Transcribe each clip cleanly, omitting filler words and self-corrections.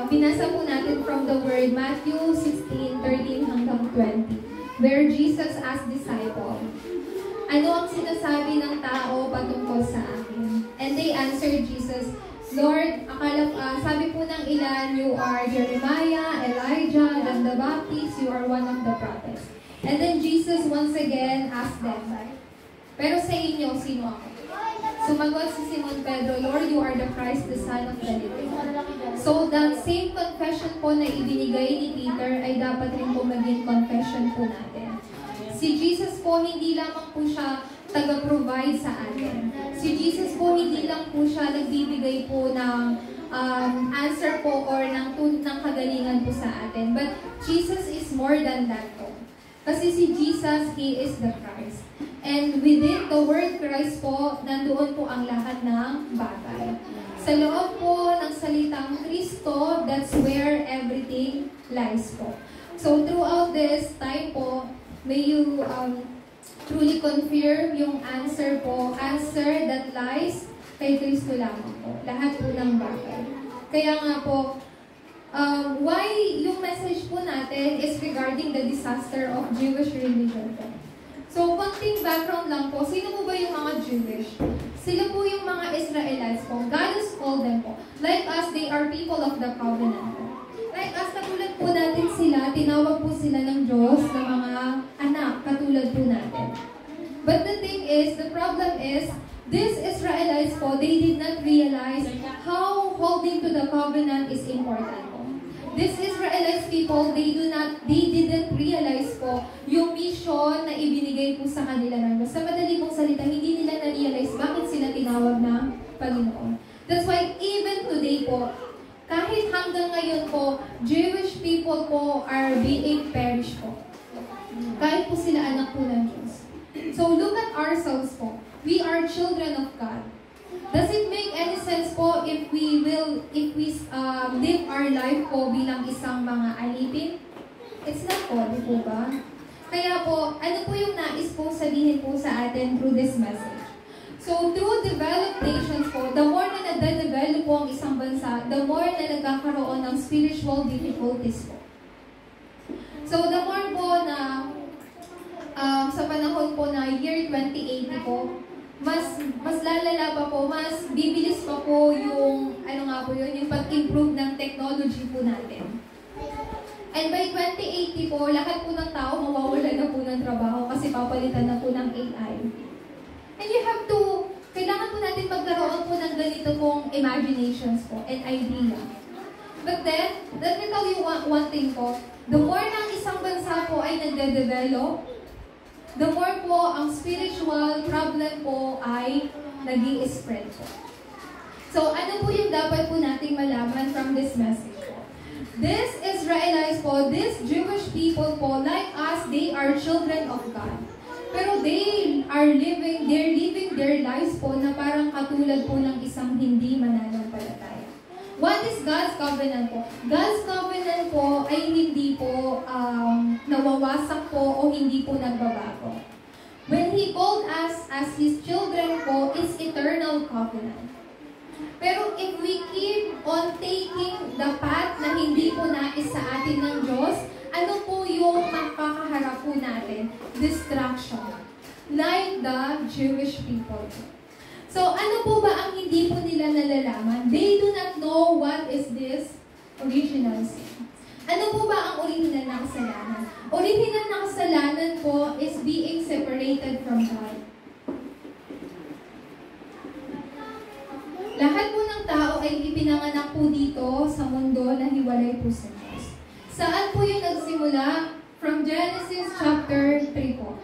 binasa po natin from the word Matthew 16:13 hanggang 20, where Jesus asked disciple, ano ang sinasabi ng tao patungkol sa akin? And they answered Jesus, Lord, sabi po ng ilan, you are Jeremiah, Elijah, John the Baptist, you are one of the prophets. And then Jesus once again asked them, pero sa inyo, sino ako? Sumagot si Simon Pedro, Lord, you are the Christ, the Son of the living God. So, the same confession po na ibinigay ni Peter ay dapat rin po maging confession po natin. Si Jesus po, hindi lamang po siya taga-provide sa atin. Si Jesus po, hindi lang po siya nagbibigay po ng answer po or ng kagalingan po sa atin. But Jesus is more than that po. Kasi si Jesus, He is the Christ. And within the word Christ po, nandoon po ang lahat ng bagay. Sa loob po ng salitang Kristo, that's where everything lies po. So throughout this time po, may you truly confirm yung answer that lies kay Kristo lamang po. Lahat po ng bagay. Kaya nga po, why yung message po natin is regarding the disaster of Jewish religion po. So, konting background lang po, sino po ba yung mga Jewish? Sila po yung mga Israelites po. God has called them po. Like us, they are people of the covenant po. Like us, katulad po natin sila, tinawag po sila ng Diyos na mga anak, katulad po natin. But the thing is, the problem is, these Israelites po, they did not realize how holding to the covenant is important po. These Israelites people, they didn't realize po yung mission na ibinigay po sa kanila ng Diyos. Sa madali pong salita, hindi nila na-realize bakit sila tinawag ng Panginoon. That's why even today po, kahit hanggang ngayon po, Jewish people po are being perished po. Kahit po sila anak po ng Diyos. So look at ourselves po. We are children of God. Does it make any sense po if we live our life po bilang isang mga alipin? It's not po, di po ba? Kaya po, ano po yung nais po sabihin po sa atin through this message? So, through developed nations po, the more na nade-develop po ang isang bansa, the more na nagkakaroon ng spiritual difficulties po. So, the more po na sa panahon po na year 2080 po, mas lalala pa po, mas bibilis pa po yung, yung pag-improve ng technology po natin. And by 2080 po, lahat po ng tao mawawala na po ng trabaho kasi papalitan na po ng AI. And you have to, kailangan po natin magkaroon po ng ganito pong imaginations po and idea. But then, let me tell you one thing po, the more ng isang bansa po ay nagde-develop, the more po ang spiritual problem po ay nag-i-spread po. So, ano po yung dapat po nating malaman from this message po? These Israelites po, these Jewish people po, like us, they are children of God. Pero they're living their lives po na parang katulad po ng isang hindi mananampalataya. What is God's covenant po? God's covenant po ay hindi po nawawasak po o hindi po nagbabago. When He called us as His children po, it's eternal covenant. Pero if we keep on taking the path na hindi po nais sa atin ng Diyos, ano po yung makakaharap po natin? Destruction. Like the Jewish people. So, ano po ba ang hindi po nila nalalaman? They do not know what is this original sin. Ano po ba ang original na kasalanan? Original na kasalanan po is being separated from God. Lahat po ng tao ay ipinanganak po dito sa mundo na hiwalay po sa Diyos. Saan po yung nagsimula? From Genesis chapter 3 po.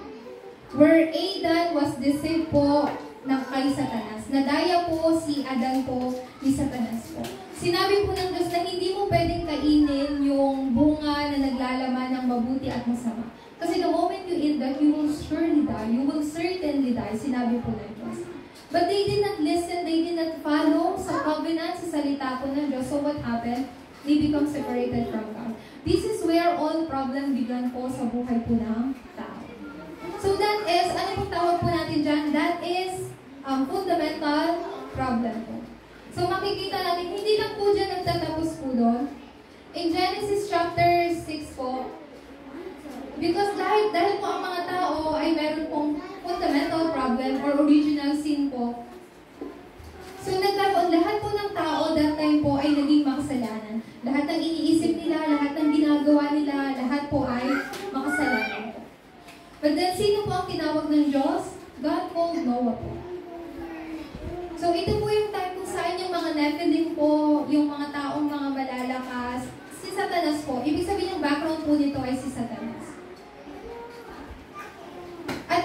Where Adam was deceived po kay Satanas. Nadaya po si Adan po ni Satanas po. Sinabi po ng Diyos na hindi mo pwedeng kainin yung bunga na naglalaman ng mabuti at masama. Kasi the moment you eat that, you will surely die. You will certainly die. Sinabi po ng Diyos. But they did not listen. They did not follow sa covenant, sa salita po ng Diyos. So what happened? They become separated from God. This is where all problem began po sa buhay po ng tao. So that is, ano pong tawag po natin dyan? That is fundamental problem po. So makikita natin, hindi lang po dyan nagtatapos po doon. ay meron pong fundamental problem or original sin po. So nagkaroon, lahat po ng tao that time po ay naging makasalanan. Lahat ng iniisip nila, lahat ng ginagawa nila, lahat po ay makasalanan po. But then, sino po ang tinawag ng Diyos? God called Noah po. So ito po yung time kung saan yung mga Nephilim po, yung mga taong mga malalakas, si Satanas po. Ibig sabihin yung background po nito ay si Satanas. At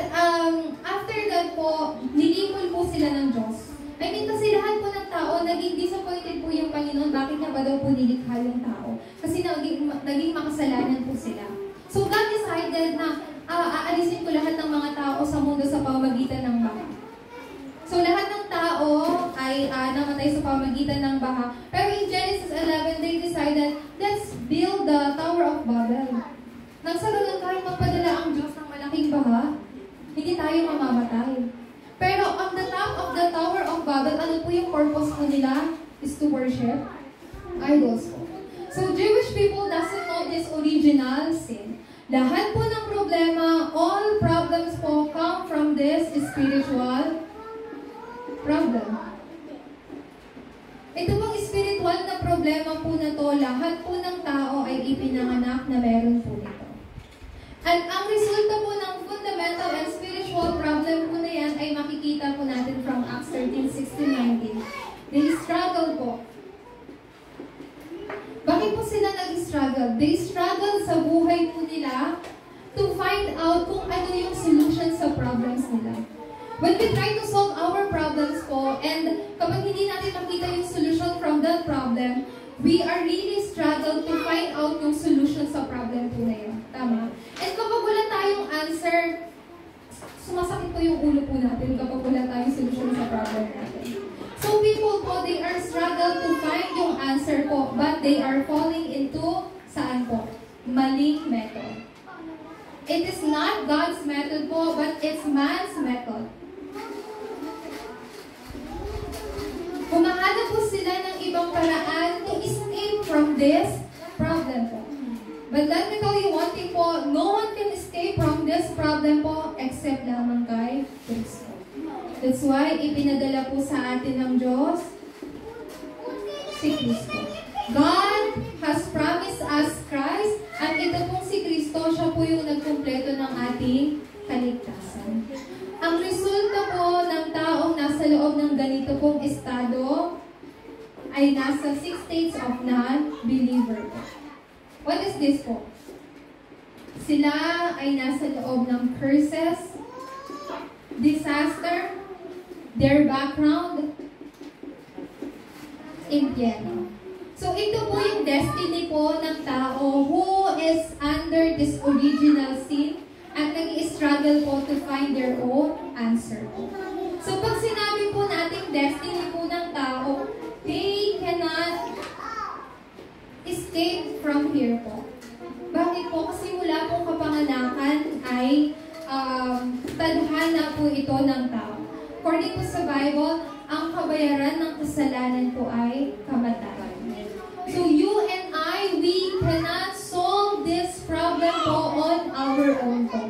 after that po, nilimol po sila ng Diyos. I mean, kasi lahat po ng tao, naging disappointed po yung Panginoon. Bakit niya ba daw po nilikha yung tao? Kasi naging makasalanan po sila. So God decided na aalisin ko lahat ng mga tao sa mundo sa pamamagitan ng baha. So lahat ng tao ay namatay sa pamamagitan ng baha. Pero in Genesis 11, they decided, let's build the Tower of Babel. Nang sa ganun, kahit magpadala ang Diyos ng malaking baha, hindi tayo mamamatay. Pero on the top of the Tower of Babel, ano po yung purpose po nila? Is to worship idols po. So Jewish people doesn't know this original sin. Lahat po ng problema, all problems po come from this spiritual problem. Ito pong spiritual na problema po na to, lahat po ng tao ay ipinanganak na meron po nito. At ang resulta po ng fundamental and spiritual problem po na yan ay makikita po natin from Acts 13:16-19. They struggle po. Bakit po sila nag-struggle? They struggle sa buhay po nila to find out kung ano yung solution sa problems nila. When we try to solve our problems po, and kapag hindi natin makita yung solution from that problem, we are really struggle to find out yung solution sa problem po na yun. Tama? And kapag wala tayong answer, sumasakit po yung ulo po natin kapag wala tayong solution sa problem natin. So people po, they are struggle to find yung answer po, but they are falling into, saan po? Maling method. It is not God's method po, but it's man's method. Humahanap po sila ng ibang paraan to escape from this problem po. But let me tell you one thing po, no one can escape from this problem po except lamang kay Kristo. That's why ipinadala po sa atin ng Diyos si Kristo. God has promised us Christ at ito pong si Kristo, siya po yung nagkumpleto ng ating kaligtasan. Ang resulta po ng taong nasa loob ng ganito pong estado ay nasa 6 states of non-believer po. What is this po? Sila ay nasa loob ng curses, disaster, their background, impyerno. So ito po yung destiny po ng tao who is under this original sin at nag-i-struggle po to find their own answer po. So pag sinabi po natin destiny po ng tao, they cannot escape from here po. Bakit po? Kasi mula pong kapanganakan ay tadhana po ito ng tao. According po sa Bible, ang kabayaran ng kasalanan po ay kamatayan. So you and I, we cannot solve this problem po on our own po.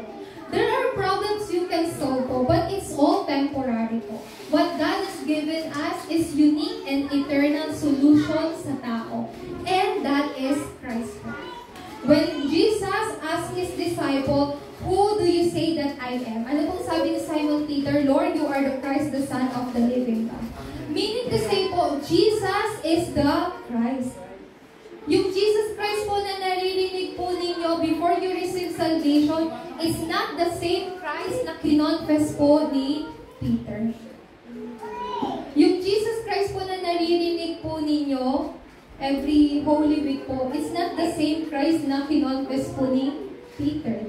There are problems you can solve po, but it's all temporary po. What God has given us is unique and eternal solution sa tao. And that is Christ po. When Jesus asked His disciple, who do you say that I am? Ano pong sabi ni Simon Peter? Lord, you are the Christ, the Son of the living God. Meaning to say po, Jesus is the Christ. Yung Jesus Christ po na naririnig po ninyo before you receive salvation is not the same Christ na kinonfess po ni Peter. Yung Jesus Christ po na naririnig po ninyo every Holy Week po, it's not the same Christ na kinonfess po ni Peter.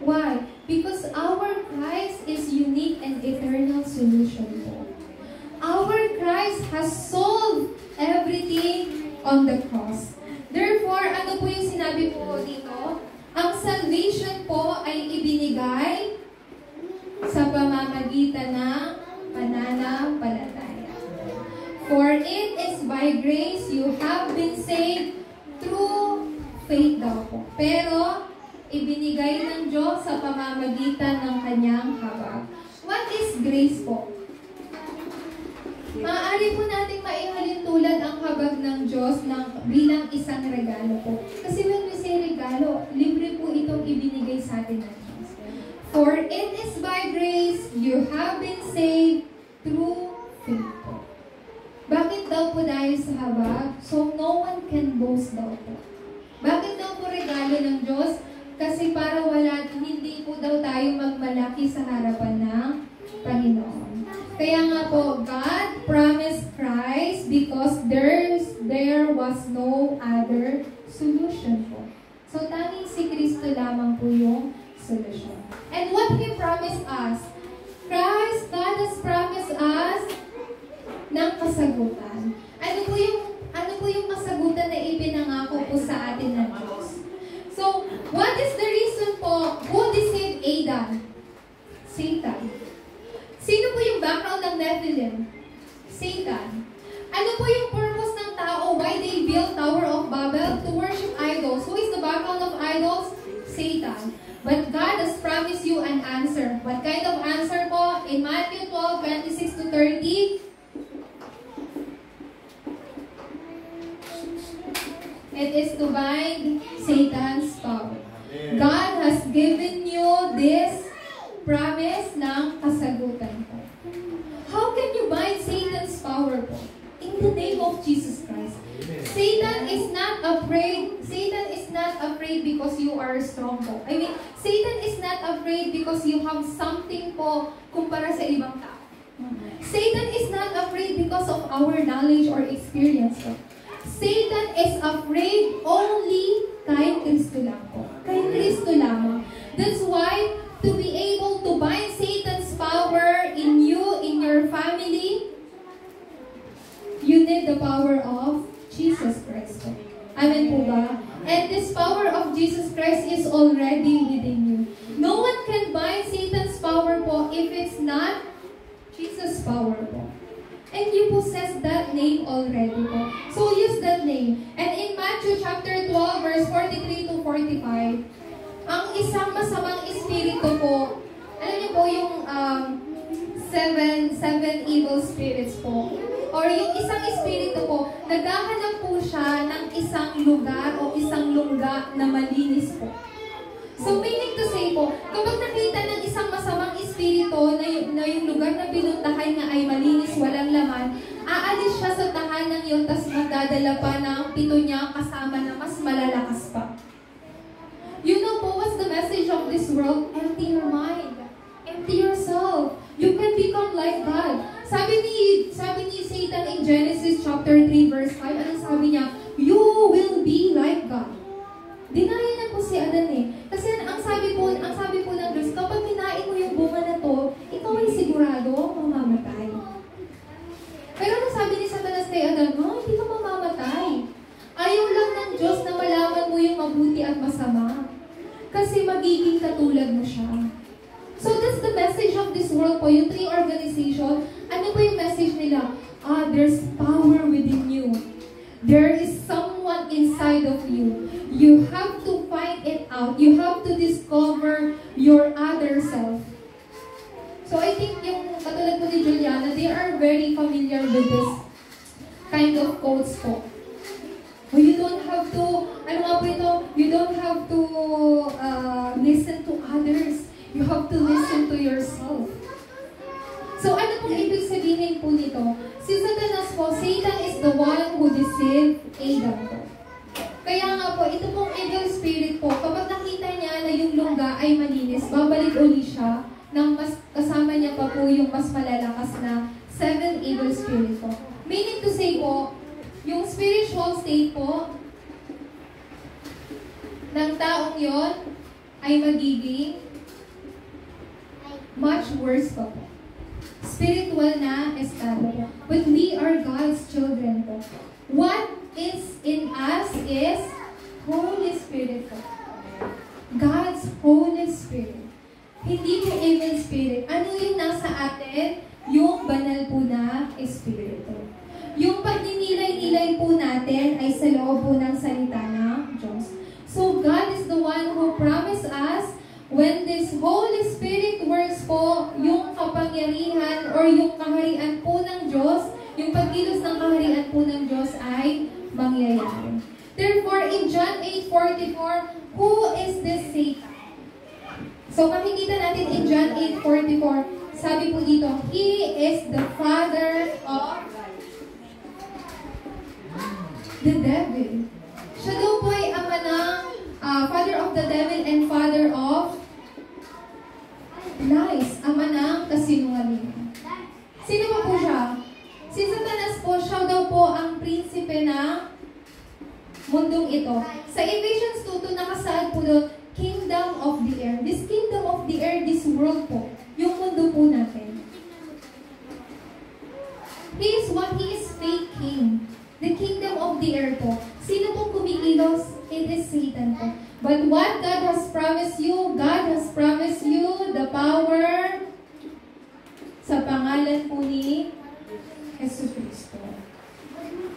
Why? Because our Christ is unique and eternal solution po. Our Christ has solved everything on the cross. Therefore, ano po yung sinabi po dito? Ang salvation po ay ibinigay sa pamamagitan ng pananampalataya. For it is by grace you have been saved through faith daw po. Pero, ibinigay ng Diyos sa pamamagitan ng kanyang habag. What is grace po? Maaari po nating maihalin tulad ang habag ng Diyos bilang isang regalo po. Kasi when we say regalo, libre po itong ibinigay sa atin ng Diyos. For it is by grace you have been saved through faith po. Bakit daw po dahil sa habag? So no one can boast daw po. Bakit daw po regalo ng Diyos? Kasi para hindi po daw tayo magmalaki sa harapan ng Panginoon. Kaya nga po, God promised Christ because there was no other solution po. So, tanging si Kristo lamang po yung solution. And what He promised us? God has promised us ng kasagutan. Ano po yung kasagutan na ipinangako po sa atin ng Diyos? So, what is the reason po? Who deceived Adam? Satan. Sino po yung background ng Nephilim? Satan. Ano po yung purpose ng tao? Why they built Tower of Babel? To worship idols. Who is the background of idols? Satan. But God has promised you an answer. What kind of answer po? In Matthew 12:26-30, it is to bind Satan's power. God has given you this promise ng kasagutan po. How can you bind Satan's power po? In the name of Jesus Christ. Satan is not afraid. Satan is not afraid because you are strong po. I mean, Satan is not afraid because you have something po kumpara sa ibang tao. Satan is not afraid because of our knowledge or experience po. Satan is afraid only kay Kristo lang po. Kay Kristo lamang. That's why to be able to bind Satan's power in you, in your family, you need the power of Jesus Christ. Amen po ba? And this power of Jesus Christ is already within you. No one can bind Satan's power po if it's not Jesus' power po. And you possess that name already po. So use that name. And in Matthew chapter 12, verse 43-45, ang isang masamang espiritu po, alam niyo po yung seven evil spirits po. Or yung isang espiritu po, naghahanap po siya ng isang lugar o isang lungga na malinis po. So meaning to say po, kapag nakita ng isang masamang espiritu na yung lugar na pinuntahan nga ay malinis, walang laman, aalis siya sa tahanan yun, tas magdadala pa ng pito niya kasama na mas malalakas pa. You know po, what's the message of this world? Empty your mind. Empty yourself. You can become like God. Sabi ni Satan in Genesis chapter 3 verse 5, anong sabi niya? You will be like God. Dinaya na po si Adan eh. Kasi ang sabi po ng Diyos, kapag kinain mo yung bunga na to, ikaw ay sigurado mamamatay. Pero ano sabi ni Satanas kay Adan? No, hindi ka mamamatay. Ayaw lang ng Diyos na malaman mo yung mabuti at masama. Kasi magiging katulad mo siya. So that's the message of this world po. Yung three organization, ano po yung message nila? There's power within you. There is someone inside of you. You have to find it out. You have to discover your other self. So I think yung katulad po ni Juliana, they are very familiar with this kind of quotes po. You don't have to, ano nga po ito, you don't have to listen to others. You have to listen to yourself. So ano pong ibig sabihin po nito? Si Satanas po, Satan is the one who deceived Adam po. Kaya nga po, ito pong evil spirit po, kapag nakita niya na yung lungga ay malinis, babalik uli siya nang mas kasama niya pa po yung mas malalakas na 7 evil spirit po. Meaning to say po, yung spiritual state po ng taong yon ay magiging much worse pa po. Spiritual na estado po. But we are God's children po. What is in us is Holy Spirit po. God's Holy Spirit. Hindi po evil spirit. Ano yung nasa atin? Yung banal po na espiritu. Yung pagninilay-nilay po natin ay sa loob po ng salita ng Diyos. So God is the one who promised us Holy Spirit works po, yung kapangyarihan or yung kaharian po ng Diyos, yung pagkilos ng kaharian po ng Diyos ay mangyayari. Therefore, in John 8:44, who is this Satan? So, makikita natin in John 8:44, sabi po dito, he is the father of the devil. Siya daw po ay ama ng father of the devil and father of lies, ama ng kasinungalingan. Sino po siya? Si Satanas po, siya daw po ang prinsipe ng mundong ito. Sa Ephesians 2:2 nakasaad po doon, kingdom of the air. This kingdom of the air, this world po, yung mundo po natin. He is what he is faking. The kingdom of the air po. Sino pong kumikilos? It is Satan po. But what God has promised you, God has promised you the power sa pangalan po ni Jesus Cristo.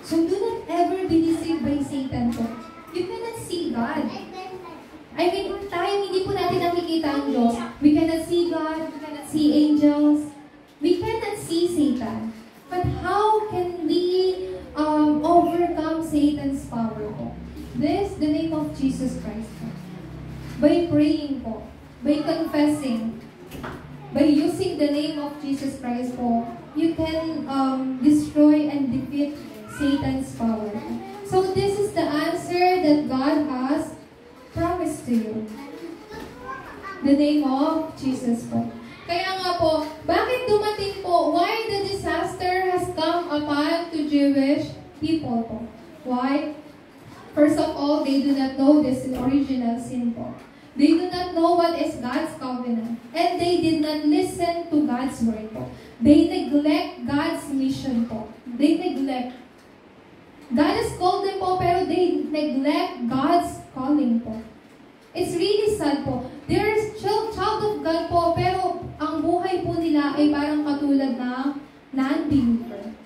So do not ever be deceived by Satan po. You cannot see God. I mean, tayo hindi po natin nakikita ang Diyos. We cannot see God, we cannot see angels, we cannot see Satan. But how can we overcome Satan's power po? This, the name of Jesus Christ po. By praying po, by confessing, by using the name of Jesus Christ po, you can destroy and defeat Satan's power. So this is the answer that God has promised to you. The name of Jesus po. Kaya nga po, bakit dumating po? Why the disaster has come upon to Jewish people po? Why? First of all, they do not know this original sin po. They do not know what is God's covenant. And they did not listen to God's word po. They neglect God's mission po. They neglect. God has called them po, pero they neglect God's calling po. It's really sad po. They're child of God po, pero ang buhay po nila ay parang katulad ng non-believer.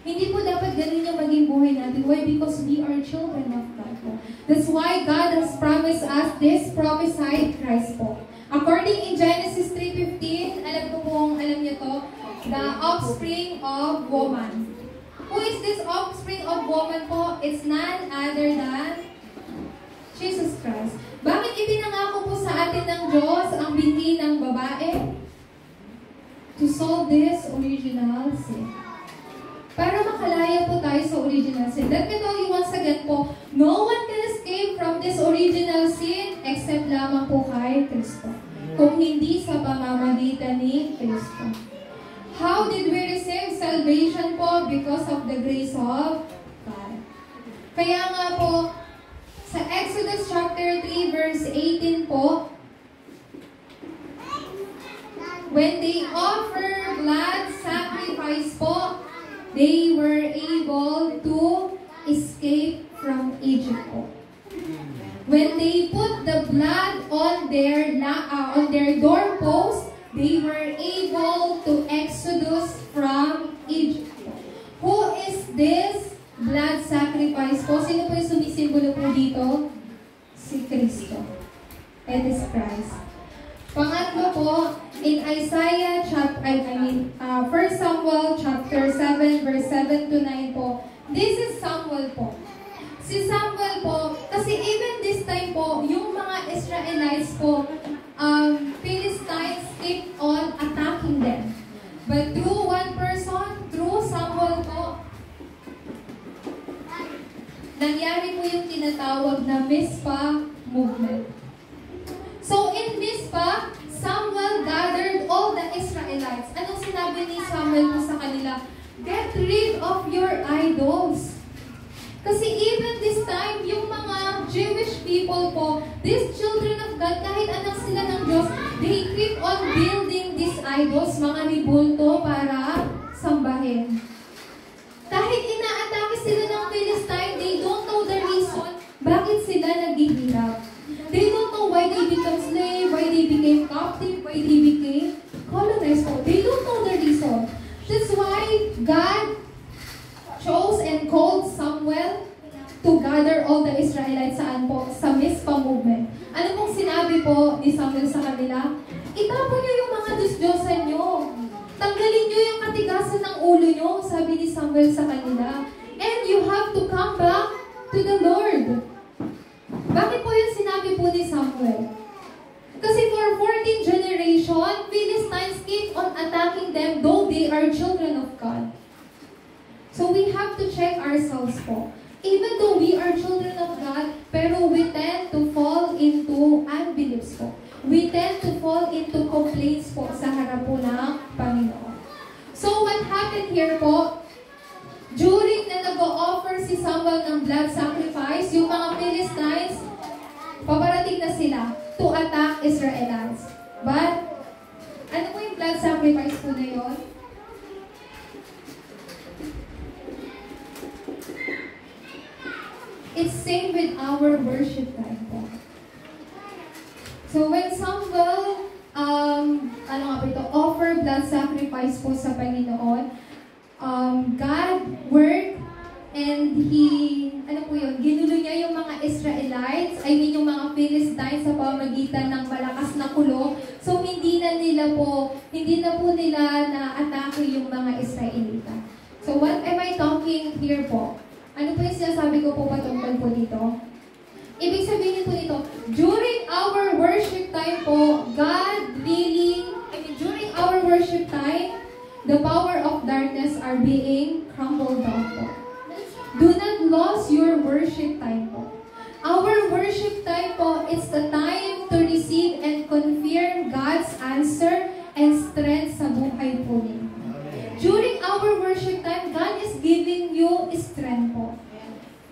Hindi po dapat ganun yung maging buhay natin. Why? Because we are children of God po. That's why God has promised us this prophesied Christ po. According in Genesis 3:15, alam niyo to, the offspring of woman. Who is this offspring of woman po? It's none other than Jesus Christ. Bakit ipinangako po sa atin ng Diyos ang binhi ng babae? To solve this original sin. Para makalaya po tayo sa original sin. Let me tell you once again po, no one can escape from this original sin except lamang po kay Kristo. Kung hindi sa pamamagitan ni Kristo. How did we receive salvation po? Because of the grace of God. Kaya nga po, sa Exodus chapter 3 verse 18 po, when they offer blood sacrifice po, they were able to escape from Egypt po. When they put the blood on their doorpost, they were able to exodus from Egypt. Who is this blood sacrifice po? Sino po yung sumisimbolo po dito? Si Kristo. It is Christ. Pangatlo po, in Isaiah 1 Samuel chapter 7 verse 7 to 9 po. This is Samuel po. Si Samuel po, kasi even this time po, yung mga Israelites po, Philistines keep on attacking them. But through one person, through Samuel po, nangyari po yung tinatawag na Mizpah movement. So in Mizpah, Samuel gathered all the Israelites. Anong sinabi ni Samuel po sa kanila? Get rid of your idols. Kasi even this time, yung mga Jewish people po, these children of God, kahit anak sila ng Diyos, they keep on building these idols, mga ribulto para sambahin. Kahit inaatake sila ng Philistine, they don't know the reason bakit sila naghihirap. They don't know why they become slave, why they became captive, why they became colonized. They don't know the reason. That's why God chose and called Samuel to gather all the Israelites saan po? Sa Mizpah movement. Ano pong sinabi po ni Samuel sa kanila? Itapon nyo yung mga Diyos-Diyosan nyo. Tanggalin nyo yung katigasan ng ulo nyo, sabi ni Samuel sa kanila. And you have to come back to the Lord. Bakit po yung sinabi po ni Samuel? Kasi for 14 generation, Philistines keep on attacking them though they are children of God. So we have to check ourselves po. Even though we are children of God, pero we tend to fall into unbeliefs po. We tend to fall into complaints po sa harap po ng Panginoon. So what happened here po, during na nag-o-offer si Samuel ng blood sacrifice, yung mga Philistines, paparating na sila to attack Israelites. But, ano po yung blood sacrifice po na yun? It's same with our worship time po. So when Samuel, offer blood sacrifice po sa Panginoon, God worked and ginulo niya yung mga Israelites, yung mga Philistines sa pamagitan ng malakas na kulong. So hindi na po nila na-atake yung mga Israelita. So what am I talking here po? Ano po yung sinasabi ko po patungkol po dito? Ibig sabihin po dito, during our worship time po, during our worship time, the power of darkness are being crumbled down po. Do not lose your worship time po. Our worship time po, it's the time to receive and confirm God's answer and strength sa buhay po ninyo. During our worship time, God is giving you strength po.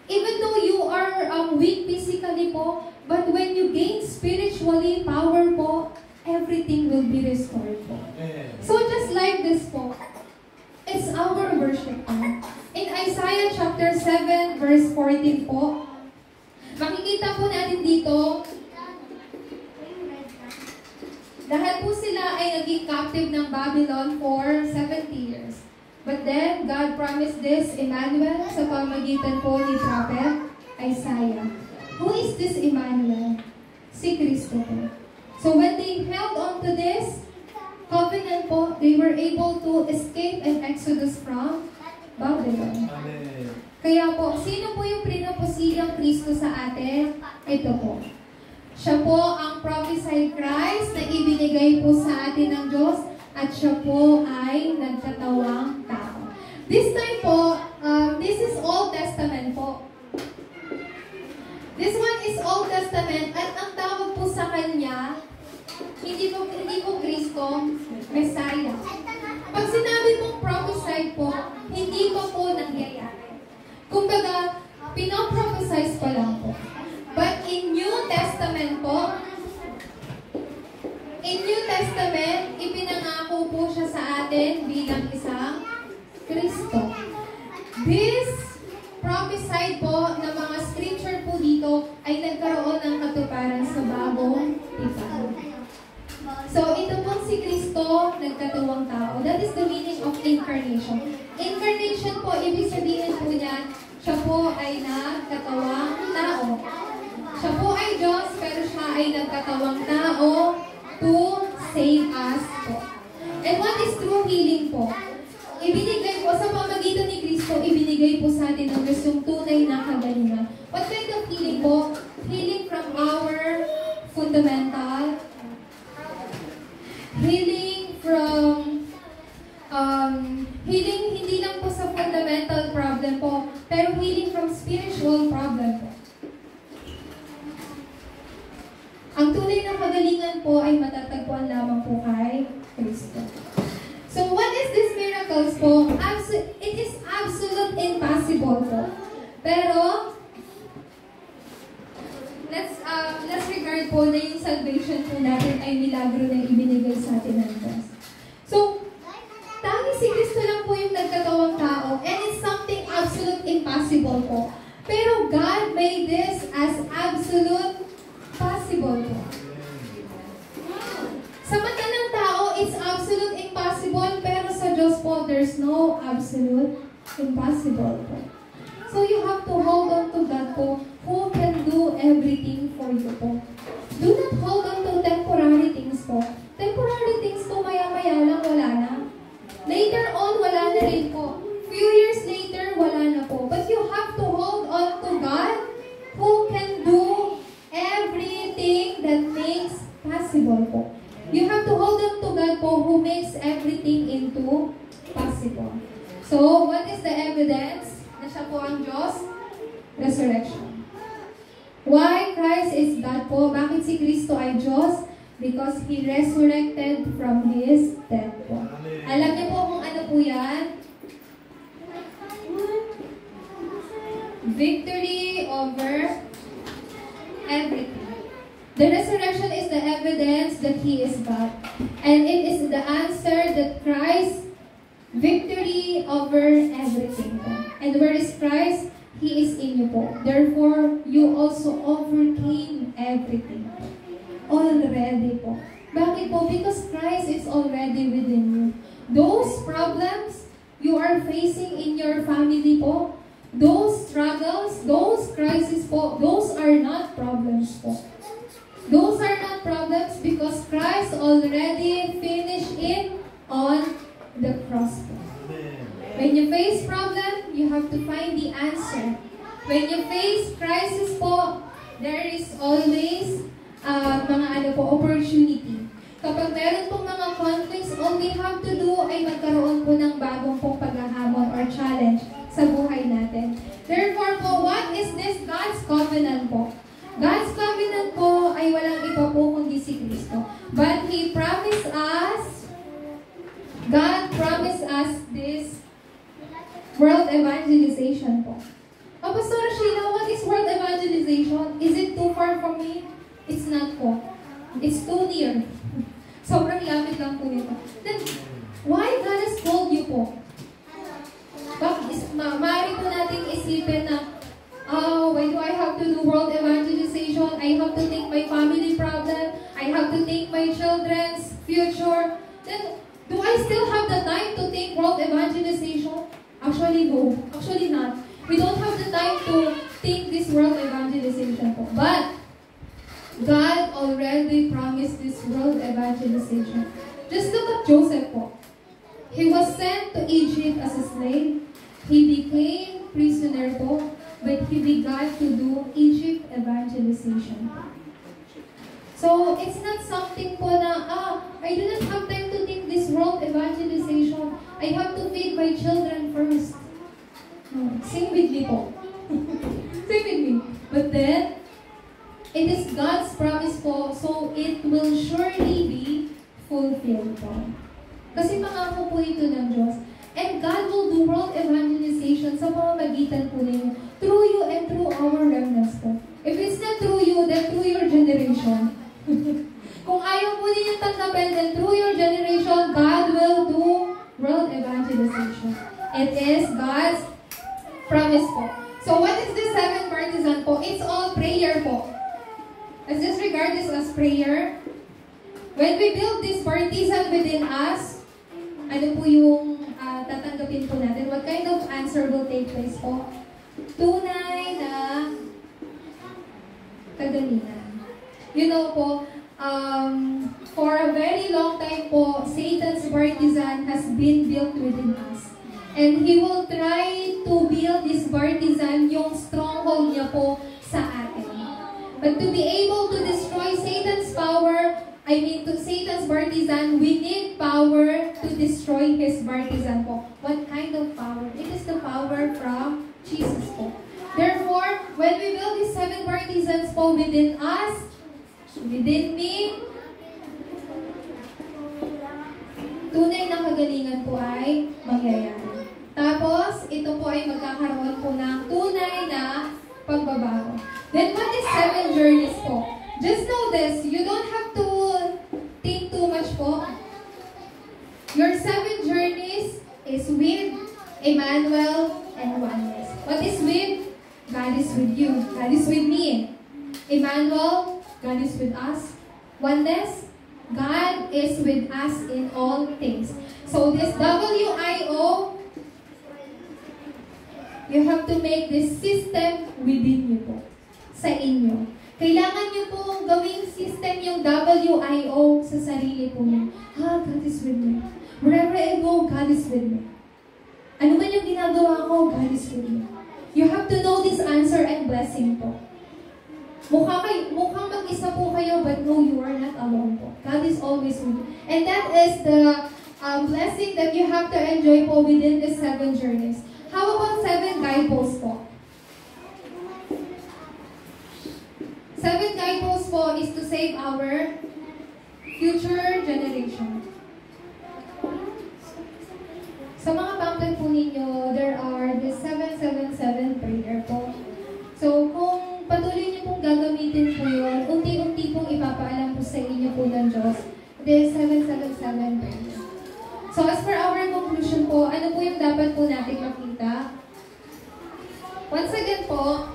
Even though you are weak physically po, but when you gain spiritually power po, everything will be restored po. So just like this po, it's our worship time. In Isaiah chapter 7 verse 14 po, makikita po natin dito, dahil po sila ay naging captive ng Babylon for 70 years. But then, God promised this Emmanuel sa pamagitan po ni Prophet Isaiah. Who is this Emmanuel? Si Kristo po. So when they held on to this covenant po, they were able to escape an exodus from Babylon. Amen. Kaya po, sino po yung prinopusiyang Kristo sa atin? Ito po. Siya po ang prophesied Christ na ibinigay po sa atin ng Diyos at siya po ay nagkatawang tao. This time po, this is Old Testament po. This one is Old Testament at ang tawag po sa kanya, hindi po Kristo, Messiah. Pag sinabi pong prophesied po, hindi pa po nangyayari. Kumbaga, pinoprophesize pa lang po. But in New Testament po, ipinangako po siya sa atin bilang isang Kristo. This prophesied po na mga scripture po dito ay nagkaroon ng katuparan sa bagong tipan. So, ito pong si Kristo, nagkatawang tao. That is the meaning of incarnation. Incarnation po, ibig sabihin po niyan, siya po ay nagkatawang tao. Siya po ay Diyos, pero siya ay nagkatawang tao to save us po. And what is true healing po? Ibinigay po, sa pamagitan ni Kristo, ibinigay po sa atin ang Diyos yung tunay na kagalingan. What kind of healing po? Healing from our fundamental, healing from, healing hindi lang po sa fundamental problem po, pero healing from spiritual problem po. Ang tunay na kagalingan po ay matatagpuan lamang po kay Kristo. So what is this miracles po? It is absolute impossible po. Pero, let's regard po na yung salvation po natin ay milagro na ibinigay sa atin ng Diyos. So, tanging si Kristo lang po yung nagkatawang tao and it's something absolute impossible po. Pero God made this as absolute possible po. Sa mata ng tao, it's absolute impossible, pero sa Diyos po, there's no absolute impossible po. So you have to hold on to God po, who can do everything for you po. Do not hold on to temporary things po. Why Christ is God po? Bakit si Kristo ay Diyos? Because He resurrected from His death po. Alam niyo po kung ano po yan? Victory over everything. The resurrection is the evidence that He is God. And it is the answer that Christ victory over everything po. And where is Christ? He is in you po. Therefore, you also overcame everything po. Already po. Bakit po? Because Christ is already within you. Those problems you are facing in your family po, those struggles, those crises po, those are not problems po. Those are not problems because Christ already finished it on the cross po. When you face problem, you have to find the answer. When you face crisis po, there is always mga opportunity. Kapag meron pong mga conflicts, all we have to do ay magkaroon po ng bagong pong paghahamon or challenge sa buhay natin. Therefore po, what is this God's covenant po? God's covenant po ay walang iba po kundi si Kristo. But He promised us, God promised us this world evangelization po. Oh, Pastor Sheila, what is world evangelization? Is it too far from me? It's not po. It's too near. Sobrang lapit lang po nito. Then, why God has told you po? Maaari po natin isipin na, oh, why do I have to do world evangelization? I have to think my family problem. I have to think my children's future. Then, do I still have the time to think world evangelization? Actually, no. Actually, not. We don't have the time to think this world evangelization po. But, God already promised this world evangelization. Just look at Joseph po. He was sent to Egypt as a slave. He became prisoner po, but he began to do Egypt evangelization. So, it's not something po na, I do not have time to think this world evangelization. I have to feed my children first. No, sing with me po. Sing with me. But then, it is God's promise po, so it will surely be fulfilled po. Kasi pangako po ito ng Diyos. And God will do world evangelization sa pamamagitan po ninyo, through you and through our remnants po. If it's not through you, then through your generation. Kung ayaw po ninyo tanggapin, then through your generation, God will do world evangelization. It is God's promise po. So what is this 7 partisan po? It's all prayer po. Let's just regard this as prayer. When we build this partisan within us, ano po yung tatanggapin po natin? What kind of answer will take place po? Tunay na kagalingan. You know po, for a very long time po, Satan's partisan has been built within us. And he will try to build this partisan, yung stronghold niya po sa atin. But to be able to destroy Satan's power, to Satan's partisan, we need power to destroy his partisan po. What kind of power? It is the power from Jesus po. Therefore, when we build these 7 partisans po within us, within me, tunay na kagalingan po ay mangyayari. Tapos, ito po ay magkakaroon po ng tunay na pagbabago. Then, what is 7 journeys po? Just know this, you don't have to think too much po. Your 7 journeys is with Emmanuel and oneness. What is with? God is with you. God is with me. Emmanuel, God is with us. Oneness, God is with us in all things. So this WIO, you have to make this system within you po. Sa inyo. Kailangan nyo pong gawing system yung WIO sa sarili po niyo. God is with me. Wherever I go, God is with me. Ano man yung ginagawa ko, God is with me. You have to know this answer and blessing po. Mukhang mag-isa po kayo, but no, you are not alone po. God is always with you. And that is the blessing that you have to enjoy po within the 7 journeys. How about 7 guideposts po? purpose po is to save our future generation. Sa mga pamphlet po ninyo, there are the 777 prayer po. So, kung patuloy niyo pong gagamitin po yun, unti-unti pong ipapaalam po sa inyo po ng Diyos, the 777 prayer. So, as for our conclusion po, ano po yung dapat po natin makita? Once again po,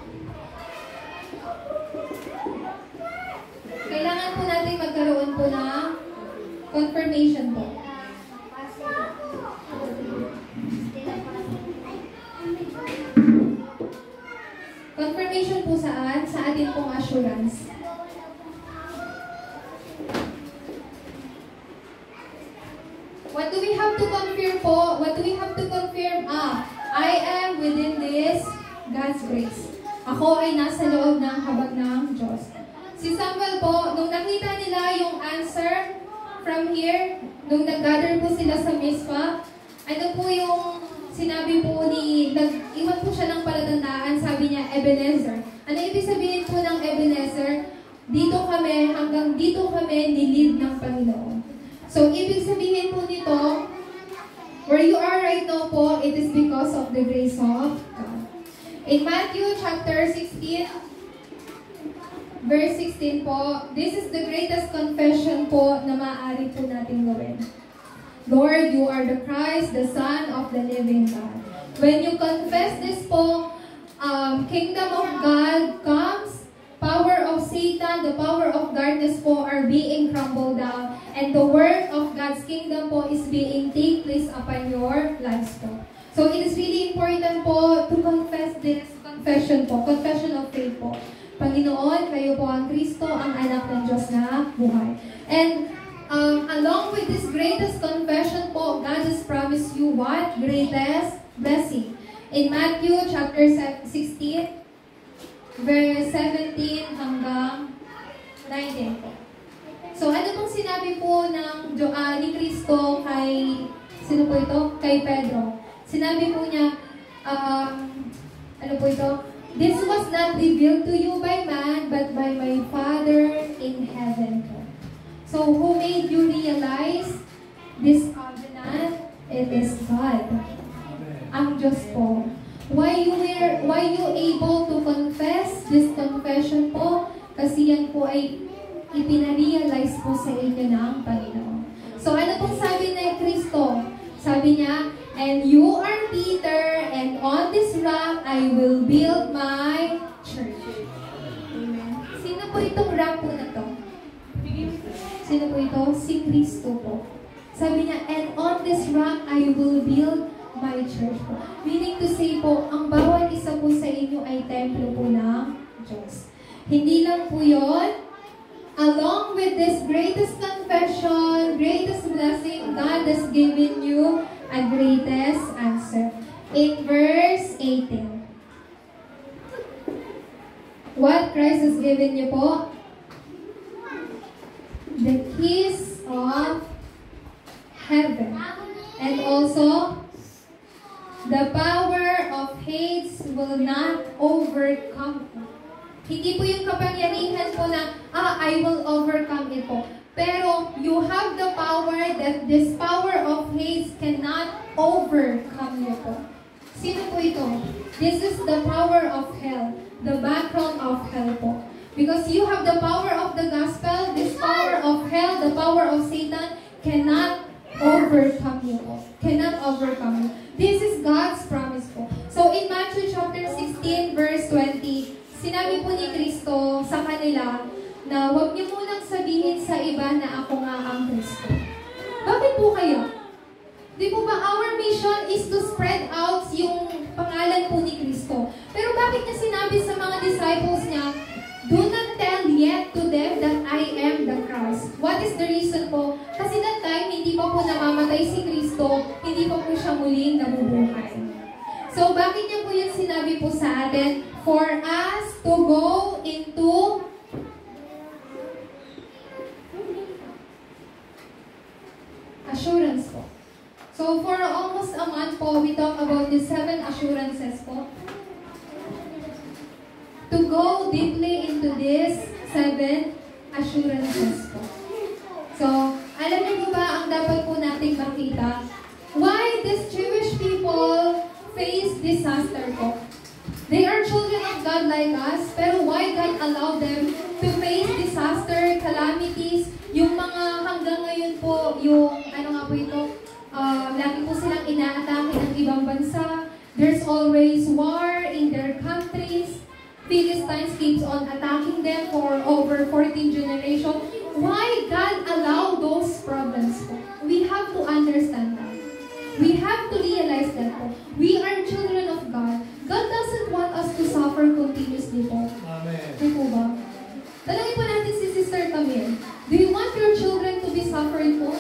kailangan po natin magkaroon po ng confirmation po. Confirmation po saan? Sa ating pong assurance. What do we have to confirm po? What do we have to confirm? I am within this God's grace. Ako ay nasa loob ng habag ng Diyos. Si Samuel po, nung nakita nila yung answer from here, nung nag-gather po sila sa Mizpah, ano po yung sinabi po nag-iwan po siya ng palatandaan, sabi niya, Ebenezer. Ano ibig sabihin po ng Ebenezer? Hanggang dito kami nilid ng Panginoon. So, ibig sabihin po nito, where you are right now po, it is because of the grace of God. In Matthew chapter 16, verse 16 po, this is the greatest confession po na maaari po natin gawin. Lord, you are the Christ, the Son of the living God. When you confess this po, kingdom of God comes, power of Satan, the power of darkness po are being crumbled down, and the work of God's kingdom po is being take place upon your lives po. So it is really important po to confess this confession po, confession of faith po. Panginoon, kayo po ang Kristo, ang anak ng Diyos na buhay. And along with this greatest confession po, God has promised you what? Greatest blessing. In Matthew chapter 16, verse 17 hanggang 19 po. So, ano pong sinabi po ni Kristo kay, sino po ito? Kay Pedro. Sinabi po niya, ano po ito? This was not revealed to you by man, but by my Father in heaven po. So, who made you realize this covenant? It is God. Ang Diyos po. Why you able to confess this confession po? Kasi yan po ay ipinarealize po sa inyo ng Panginoon. So ano pong sabi ni Kristo? Sabi niya, and you are Peter, and on this rock I will build my church. Amen. Sino po itong rock po na to? Sino po ito? Si Kristo po. Sabi niya, and on this rock I will build my church po. Meaning to say po, ang bawat isa po sa inyo ay templo po ng Diyos. Hindi lang po yun. Along with this greatest confession, greatest blessing, God has given you a greatest answer. In verse 18. What Christ has given you po? The keys of heaven. And also, the power of hate will not overcome you. Hindi po yung kapangyarihan po na, I will overcome it po. Pero you have the power that this power of hate cannot overcome you po. Sino po ito? This is the power of hell. The background of hell po. Because you have the power of the gospel, this power of hell, the power of Satan cannot overcome you po. Cannot overcome you. This is God's promise po. So in Matthew chapter 16 verse 20, sinabi po ni Kristo sa kanila na huwag niyo munang sabihin sa iba na ako nga ang Kristo. Bakit po kaya? Di po ba our mission is to spread out yung pangalan po ni Kristo? Pero bakit niya sinabi sa mga disciples niya, do not tell yet to them that I am the Christ. What is the reason po? Kasi that time, hindi pa po namamatay si Kristo, hindi pa po siya muling nabubuhay. So, bakit niya po yung sinabi po sa atin? For us to go into assurance po. So, for almost a month po, we talk about the 7 assurances po. To go deeply into this 7 assurances po. So, alam niyo po ba ang dapat po nating makita? Why these Jewish people face disaster po? They are children of God like us, pero why God allowed them to face disaster, calamities, yung mga hanggang ngayon po, yung ano nga po ito, lagi po silang inaatake ng ibang bansa. There's always war in their countries. Philistines keeps on attacking them for over 14 generations. Why God allowed those problems po? We have to understand that. We have to realize that po. We are children of God. God doesn't want us to suffer continuously po. Amen. Di po ba? Talangin po natin si Sister Camille. Do you want your children to be suffering po?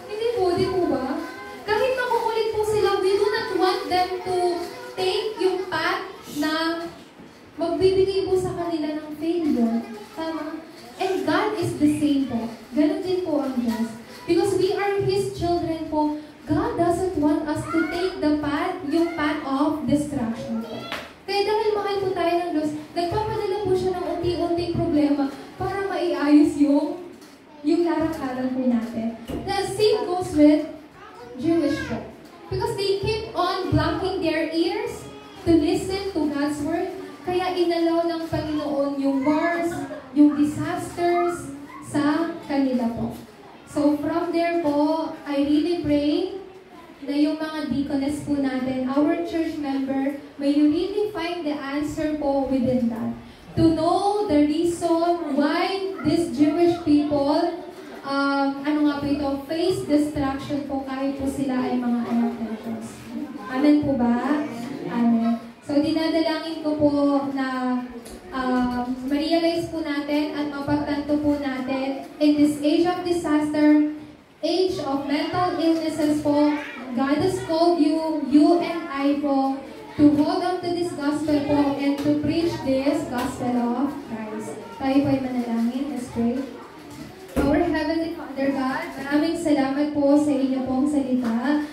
Hindi po, di po ba? Kahit makukulit po sila, we do not want them to take yung path na magbibigay po sa kanila ng failure. Tama? And God is the same po. Ganun din po ang Diyos. Because we are His children po, God doesn't want us to take the path, yung path of destruction po. Kaya dahil mahal po tayo ng Diyos, nagpapadala po siya ng unti-unting problema para maiayos yung larakaran po natin. The same goes with Jewish po. Because they keep on blocking their ears to listen to God's word. Kaya inalaw ng Panginoon yung wars, yung disasters sa kanila po. So from there po, I really pray na yung mga deaconess po natin, our church member, may you really find the answer po within that. To know the reason why these Jewish people, face destruction po kahit po sila ay mga anak ng Diyos. Amen po ba? Amen. So dinadalangin ko po na ma-realize po natin at mapagtanto po natin in this age of disaster, age of mental illnesses po, God has called you and I po, to hold on to this gospel po and to preach this gospel of Christ. Tayo po ay manalangin. Let's pray. Our Heavenly Father God, maraming salamat po sa inyo pong salita.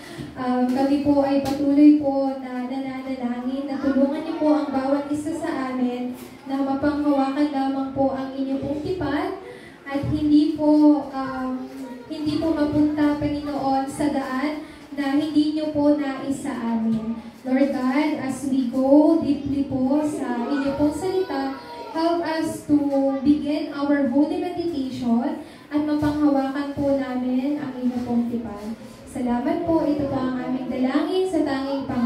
Kami po ay patuloy po na nananalangin na tulungan niyo po ang bawat isa sa amin na mapanghawakan lamang po ang inyo pong tipan at hindi po mapunta, Panginoon, sa daan na hindi niyo po nais sa amin. Lord God, as we go deeply po sa inyo pong salita, help us to begin our holy meditation at mapanghawakan po namin ang inyo pong tipan. Salamat po, ito po ang aming dalangin sa tanging Panginoon.